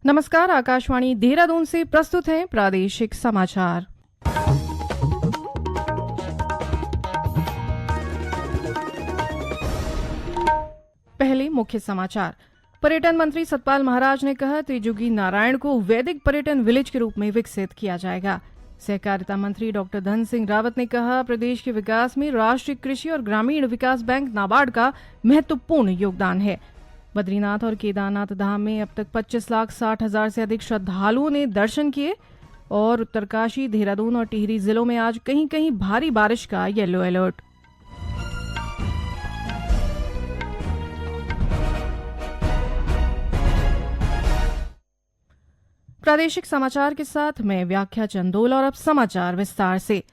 नमस्कार, आकाशवाणी देहरादून से प्रस्तुत हैं प्रादेशिक समाचार। पहले मुख्य समाचार। पर्यटन मंत्री सतपाल महाराज ने कहा, त्रिजुगी नारायण को वैदिक पर्यटन विलेज के रूप में विकसित किया जाएगा। सहकारिता मंत्री डॉक्टर धन सिंह रावत ने कहा, प्रदेश के विकास में राष्ट्रीय कृषि और ग्रामीण विकास बैंक नाबार्ड का महत्वपूर्ण योगदान है। बद्रीनाथ और केदारनाथ धाम में अब तक 25,60,000 से अधिक श्रद्धालुओं ने दर्शन किए। और उत्तरकाशी, देहरादून और टिहरी जिलों में आज कहीं कहीं भारी बारिश का येलो अलर्ट। प्रादेशिक समाचार के साथ मैं व्याख्या चंदोल और अब समाचार विस्तार से।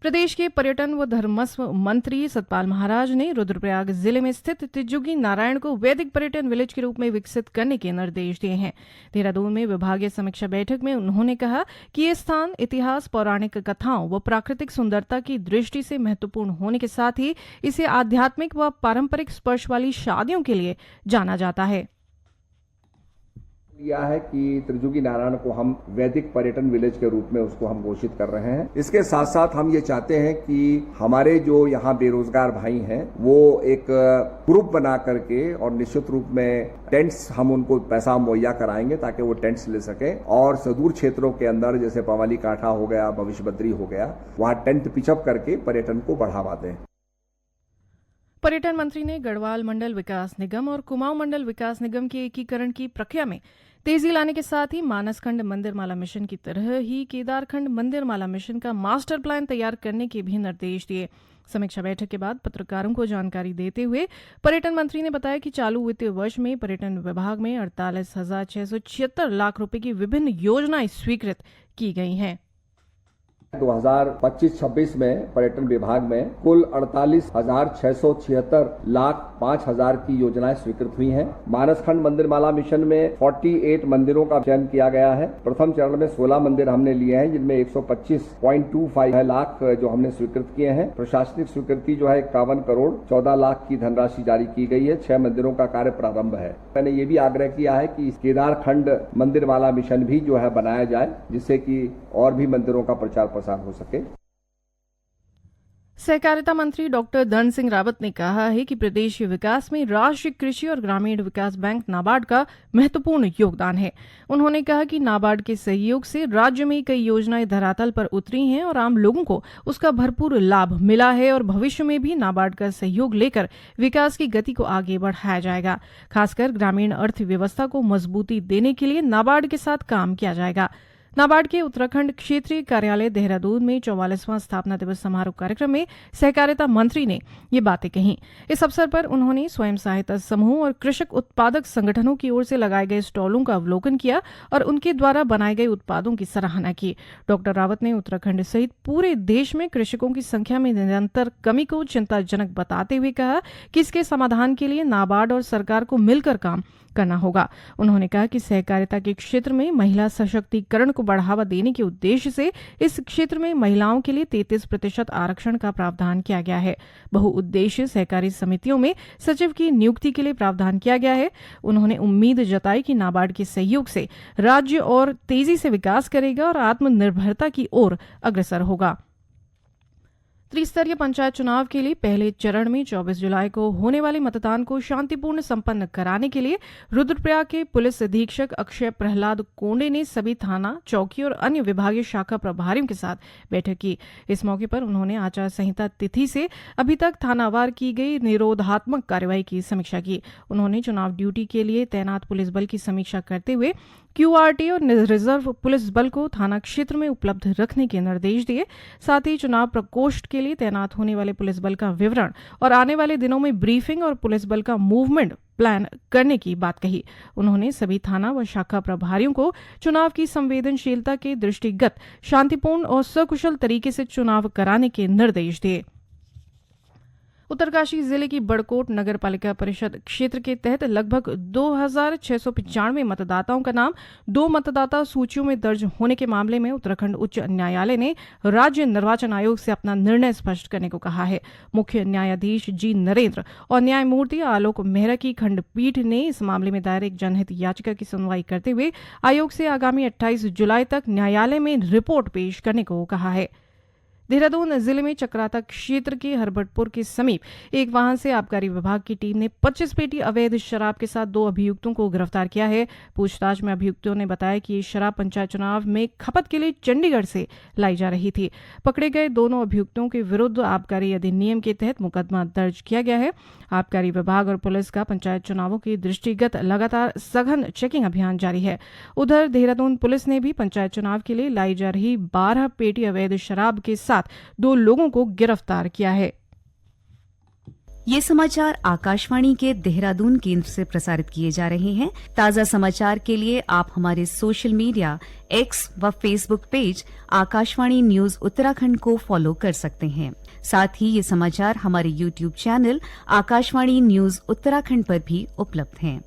प्रदेश के पर्यटन व धर्मस्व मंत्री सतपाल महाराज ने रुद्रप्रयाग जिले में स्थित त्रिजुगी नारायण को वैदिक पर्यटन विलेज के रूप में विकसित करने के निर्देश दिए हैं। देहरादून में विभागीय समीक्षा बैठक में उन्होंने कहा कि ये स्थान इतिहास, पौराणिक कथाओं व प्राकृतिक सुंदरता की दृष्टि से महत्वपूर्ण होने के साथ ही इसे आध्यात्मिक व पारंपरिक स्पर्श वाली शादियों के लिए जाना जाता है। लिया है कि त्रिजुगी नारायण को हम वैदिक पर्यटन विलेज के रूप में उसको हम घोषित कर रहे हैं। इसके साथ साथ हम ये चाहते हैं कि हमारे जो यहाँ बेरोजगार भाई हैं वो एक ग्रुप बना करके और निश्चित रूप में टेंट्स हम उनको पैसा मुहैया कराएंगे ताकि वो टेंट्स ले सके और सुदूर क्षेत्रों के अंदर जैसे पवाली काठा हो गया, भविष्य बद्री हो गया, वहाँ टेंट पिचअप करके पर्यटन को बढ़ावा दें। पर्यटन मंत्री ने गढ़वाल मंडल विकास निगम और कुमाऊं मंडल विकास निगम के एकीकरण की प्रक्रिया में तेजी लाने के साथ ही मानसखंड मंदिरमाला मिशन की तरह ही केदारखंड मंदिरमाला मिशन का मास्टर प्लान तैयार करने के भी निर्देश दिए। समीक्षा बैठक के बाद पत्रकारों को जानकारी देते हुए पर्यटन मंत्री ने बताया कि चालू वित्तीय वर्ष में पर्यटन विभाग में 48,676 लाख रुपए की विभिन्न योजनाएं स्वीकृत की गई हैं। 2025-26 में पर्यटन विभाग में कुल 48,676 लाख 5,000 की योजनाएं स्वीकृत हुई हैं। मानसखंड मंदिरमाला मिशन में 48 मंदिरों का चयन किया गया है। प्रथम चरण में 16 मंदिर हमने लिए हैं, जिनमें 125.25 लाख जो हमने स्वीकृत किए हैं। प्रशासनिक स्वीकृति जो है 51 करोड़ 14 लाख की धनराशि जारी की गई है। 6 मंदिरों का कार्य प्रारंभ है। मैंने ये भी आग्रह किया है कि केदारखंड मंदिरमाला मिशन भी जो है बनाया जाए, जिससे कि और भी मंदिरों का प्रचार प्रसार हो सके। सहकारिता मंत्री डॉक्टर धन सिंह रावत ने कहा है कि प्रदेश के विकास में राष्ट्रीय कृषि और ग्रामीण विकास बैंक नाबार्ड का महत्वपूर्ण योगदान है। उन्होंने कहा कि नाबार्ड के सहयोग से राज्य में कई योजनाएं धरातल पर उतरी हैं और आम लोगों को उसका भरपूर लाभ मिला है और भविष्य में भी नाबार्ड का सहयोग लेकर विकास की गति को आगे बढ़ाया जाएगा। खासकर ग्रामीण अर्थव्यवस्था को मजबूती देने के लिए नाबार्ड के साथ काम किया जाएगा। नाबार्ड के उत्तराखंड क्षेत्रीय कार्यालय देहरादून में 44वां स्थापना दिवस समारोह कार्यक्रम में सहकारिता मंत्री ने ये बातें कहीं। इस अवसर पर उन्होंने स्वयं सहायता समूह और कृषक उत्पादक संगठनों की ओर से लगाए गए स्टॉलों का अवलोकन किया और उनके द्वारा बनाए गए उत्पादों की सराहना की। डॉक्टर रावत ने उत्तराखंड सहित पूरे देश में कृषकों की संख्या में निरंतर कमी को चिंताजनक बताते हुए कहा कि इसके समाधान के लिए नाबार्ड और सरकार को मिलकर काम करना होगा। उन्होंने कहा कि सहकारिता के क्षेत्र में महिला सशक्तिकरण को बढ़ावा देने के उद्देश्य से इस क्षेत्र में महिलाओं के लिए 33% आरक्षण का प्रावधान किया गया है। बहुउद्देश्य सहकारी समितियों में सचिव की नियुक्ति के लिए प्रावधान किया गया है। उन्होंने उम्मीद जताई कि नाबार्ड के सहयोग से राज्य और तेजी से विकास करेगा और आत्मनिर्भरता की ओर अग्रसर होगा। त्रिस्तरीय पंचायत चुनाव के लिए पहले चरण में 24 जुलाई को होने वाले मतदान को शांतिपूर्ण संपन्न कराने के लिए रुद्रप्रयाग के पुलिस अधीक्षक अक्षय प्रहलाद कोंडे ने सभी थाना, चौकी और अन्य विभागीय शाखा प्रभारियों के साथ बैठक की। इस मौके पर उन्होंने आचार संहिता तिथि से अभी तक थानावार की गई निरोधात्मक कार्यवाही की समीक्षा की। उन्होंने चुनाव ड्यूटी के लिए तैनात पुलिस बल की समीक्षा करते हुए QRT और रिजर्व पुलिस बल को थाना क्षेत्र में उपलब्ध रखने के निर्देश दिए। साथ ही चुनाव प्रकोष्ठ के लिए तैनात होने वाले पुलिस बल का विवरण और आने वाले दिनों में ब्रीफिंग और पुलिस बल का मूवमेंट प्लान करने की बात कही। उन्होंने सभी थाना व शाखा प्रभारियों को चुनाव की संवेदनशीलता के दृष्टिगत शांतिपूर्ण और सकुशल तरीके से चुनाव कराने के निर्देश दिए। उत्तरकाशी जिले की बड़कोट नगर पालिका परिषद क्षेत्र के तहत लगभग 2695 मतदाताओं का नाम 2 मतदाता सूचियों में दर्ज होने के मामले में उत्तराखंड उच्च न्यायालय ने राज्य निर्वाचन आयोग से अपना निर्णय स्पष्ट करने को कहा है। मुख्य न्यायाधीश जी नरेंद्र और न्यायमूर्ति आलोक मेहरा की खंडपीठ ने इस मामले में दायर एक जनहित याचिका की सुनवाई करते हुए आयोग से आगामी 28 जुलाई तक न्यायालय में रिपोर्ट पेश करने को कहा है। देहरादून जिले में चक्राता क्षेत्र के हरभटपुर के समीप एक वाहन से आबकारी विभाग की टीम ने 25 पेटी अवैध शराब के साथ 2 अभियुक्तों को गिरफ्तार किया है। पूछताछ में अभियुक्तों ने बताया कि ये शराब पंचायत चुनाव में खपत के लिए चंडीगढ़ से लाई जा रही थी। पकड़े गए दोनों अभियुक्तों के विरुद्ध आबकारी अधिनियम के तहत मुकदमा दर्ज किया गया है। आबकारी विभाग और पुलिस का पंचायत चुनावों के दृष्टिगत लगातार सघन चेकिंग अभियान जारी है। उधर देहरादून पुलिस ने भी पंचायत चुनाव के लिए लाई जा रही 12 पेटी अवैध शराब के साथ 2 लोगों को गिरफ्तार किया है। ये समाचार आकाशवाणी के देहरादून केंद्र से प्रसारित किए जा रहे हैं। ताजा समाचार के लिए आप हमारे सोशल मीडिया एक्स व Facebook page Akashvani news Uttarakhand को फॉलो कर सकते हैं। साथ ही ये समाचार हमारे YouTube channel Akashvani news Uttarakhand पर भी उपलब्ध हैं।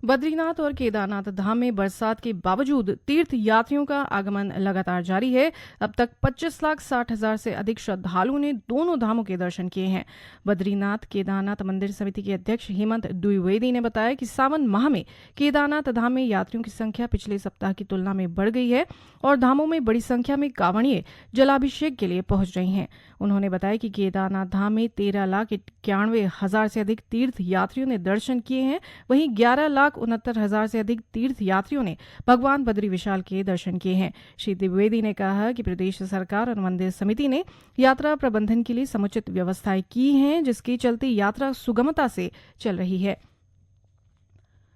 बद्रीनाथ और केदारनाथ धाम में बरसात के बावजूद तीर्थ यात्रियों का आगमन लगातार जारी है। अब तक 25,60,000 से अधिक श्रद्धालुओं ने दोनों धामों के दर्शन किए हैं। बद्रीनाथ केदारनाथ मंदिर समिति के अध्यक्ष हेमंत द्विवेदी ने बताया कि सावन माह में केदारनाथ धाम में यात्रियों की संख्या पिछले सप्ताह की तुलना में बढ़ गई है और धामों में बड़ी संख्या में कांवड़िए जलाभिषेक के लिए पहुंच रही हैं। उन्होंने बताया कि केदारनाथ धाम में 13,91,000 से अधिक तीर्थ यात्रियों ने दर्शन किए हैं। वहीं 11,69,000 से अधिक तीर्थ यात्रियों ने भगवान बद्री विशाल के दर्शन किए हैं। श्री द्विवेदी ने कहा कि प्रदेश सरकार और मंदिर समिति ने यात्रा प्रबंधन के लिए समुचित व्यवस्थाएं की हैं, जिसके चलते यात्रा सुगमता से चल रही है।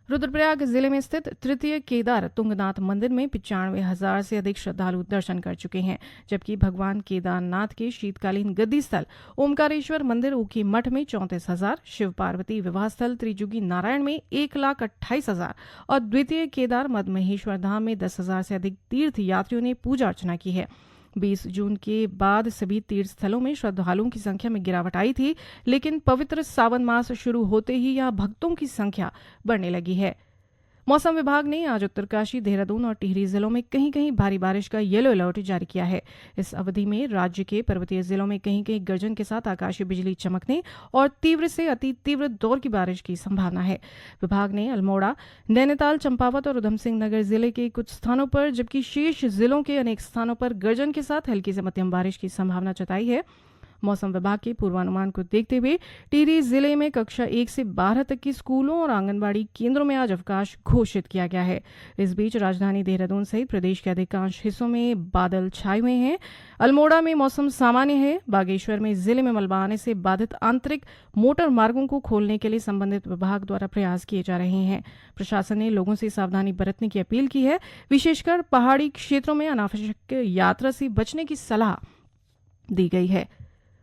रुद्रप्रयाग जिले में स्थित तृतीय केदार तुंगनाथ मंदिर में 95,000 से अधिक श्रद्धालु दर्शन कर चुके हैं, जबकि भगवान केदारनाथ के शीतकालीन गद्दी स्थल ओमकारेश्वर मंदिर ऊखी मठ में 34,000, शिव पार्वती विवाह स्थल त्रिजुगी नारायण में 1,28,000 और द्वितीय केदार मदमहेश्वर धाम में 10,000 से अधिक तीर्थ यात्रियों ने पूजा अर्चना की है। 20 जून के बाद सभी तीर्थ स्थलों में श्रद्धालुओं की संख्या में गिरावट आई थी, लेकिन पवित्र सावन मास शुरू होते ही यहां भक्तों की संख्या बढ़ने लगी है। मौसम विभाग ने आज उत्तरकाशी, देहरादून और टिहरी जिलों में कहीं कहीं भारी बारिश का येलो अलर्ट जारी किया है। इस अवधि में राज्य के पर्वतीय जिलों में कहीं कहीं गर्जन के साथ आकाशीय बिजली चमकने और तीव्र से अति तीव्र दौर की बारिश की संभावना है। विभाग ने अल्मोड़ा, नैनीताल, चंपावत और उधमसिंह नगर जिले के कुछ स्थानों पर जबकि शेष जिलों के अनेक स्थानों पर गर्जन के साथ हल्की से मध्यम बारिश की संभावना जताई है। मौसम विभाग के पूर्वानुमान को देखते हुए टिहरी जिले में कक्षा 1 से 12 तक की स्कूलों और आंगनबाड़ी केंद्रों में आज अवकाश घोषित किया गया है। इस बीच राजधानी देहरादून सहित प्रदेश के अधिकांश हिस्सों में बादल छाए हुए हैं। अल्मोड़ा में मौसम सामान्य है। बागेश्वर में जिले में मलबा आने से बाधित आंतरिक मोटर मार्गों को खोलने के लिए संबंधित विभाग द्वारा प्रयास किए जा रहे हैं। प्रशासन ने लोगों से सावधानी बरतने की अपील की है। विशेषकर पहाड़ी क्षेत्रों में अनावश्यक यात्रा से बचने की सलाह दी गई है।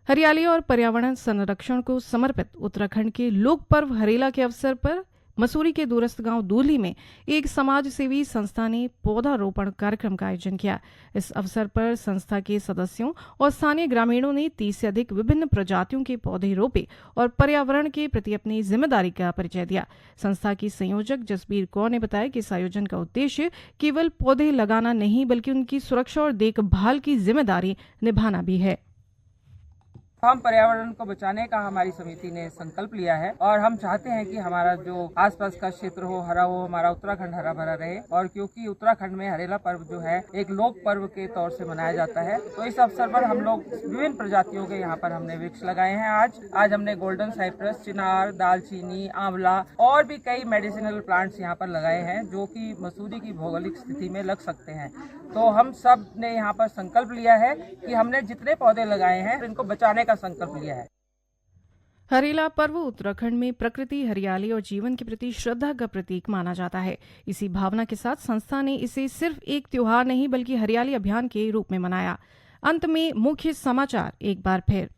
हरियाली और पर्यावरण संरक्षण को समर्पित उत्तराखंड के लोक पर्व हरेला के अवसर पर मसूरी के दूरस्थ गांव दूली में एक समाज सेवी संस्था ने पौधारोपण कार्यक्रम का आयोजन किया। इस अवसर पर संस्था के सदस्यों और स्थानीय ग्रामीणों ने 30 से अधिक विभिन्न प्रजातियों के पौधे रोपे और पर्यावरण के प्रति अपनी जिम्मेदारी का परिचय दिया। संस्था की संयोजक जसबीर कौर ने बताया कि इस आयोजन का उद्देश्य केवल पौधे लगाना नहीं बल्कि उनकी सुरक्षा और देखभाल की जिम्मेदारी निभाना भी है। हम पर्यावरण को बचाने का हमारी समिति ने संकल्प लिया है और हम चाहते हैं कि हमारा जो आसपास का क्षेत्र हो हरा हो, हमारा उत्तराखंड हरा भरा रहे। और क्योंकि उत्तराखंड में हरेला पर्व जो है एक लोक पर्व के तौर से मनाया जाता है, तो इस अवसर पर हम लोग विभिन्न प्रजातियों के यहाँ पर हमने वृक्ष लगाए हैं। आज हमने गोल्डन साइप्रस, चिनार, दालचीनी, आंवला और भी कई मेडिसिनल प्लांट्स यहाँ पर लगाए हैं, जो कि मसूरी की भौगोलिक स्थिति में लग सकते हैं। तो हम सब ने यहाँ पर संकल्प लिया है कि हमने जितने पौधे लगाए हैं इनको बचाने का संकल्प लिया है। हरेला पर्व उत्तराखंड में प्रकृति, हरियाली और जीवन के प्रति श्रद्धा का प्रतीक माना जाता है। इसी भावना के साथ संस्था ने इसे सिर्फ एक त्योहार नहीं बल्कि हरियाली अभियान के रूप में मनाया। अंत में मुख्य समाचार एक बार फिर।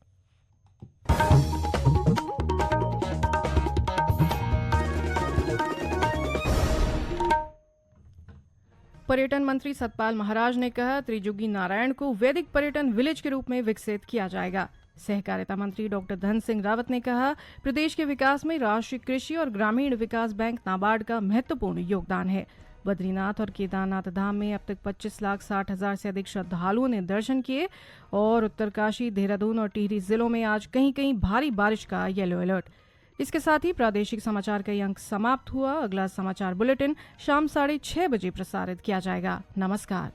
पर्यटन मंत्री सतपाल महाराज ने कहा, त्रिजुगी नारायण को वैदिक पर्यटन विलेज के रूप में विकसित किया जाएगा। सहकारिता मंत्री डॉक्टर धन सिंह रावत ने कहा, प्रदेश के विकास में राष्ट्रीय कृषि और ग्रामीण विकास बैंक नाबार्ड का महत्वपूर्ण योगदान है। बद्रीनाथ और केदारनाथ धाम में अब तक 25,60,000 से अधिक श्रद्धालुओं ने दर्शन किए और उत्तरकाशी, देहरादून और टिहरी जिलों में आज कहीं कहीं भारी बारिश का येलो अलर्ट। इसके साथ ही प्रादेशिक समाचार का ये अंक समाप्त हुआ। अगला समाचार बुलेटिन शाम 6:30 बजे प्रसारित किया जाएगा। नमस्कार।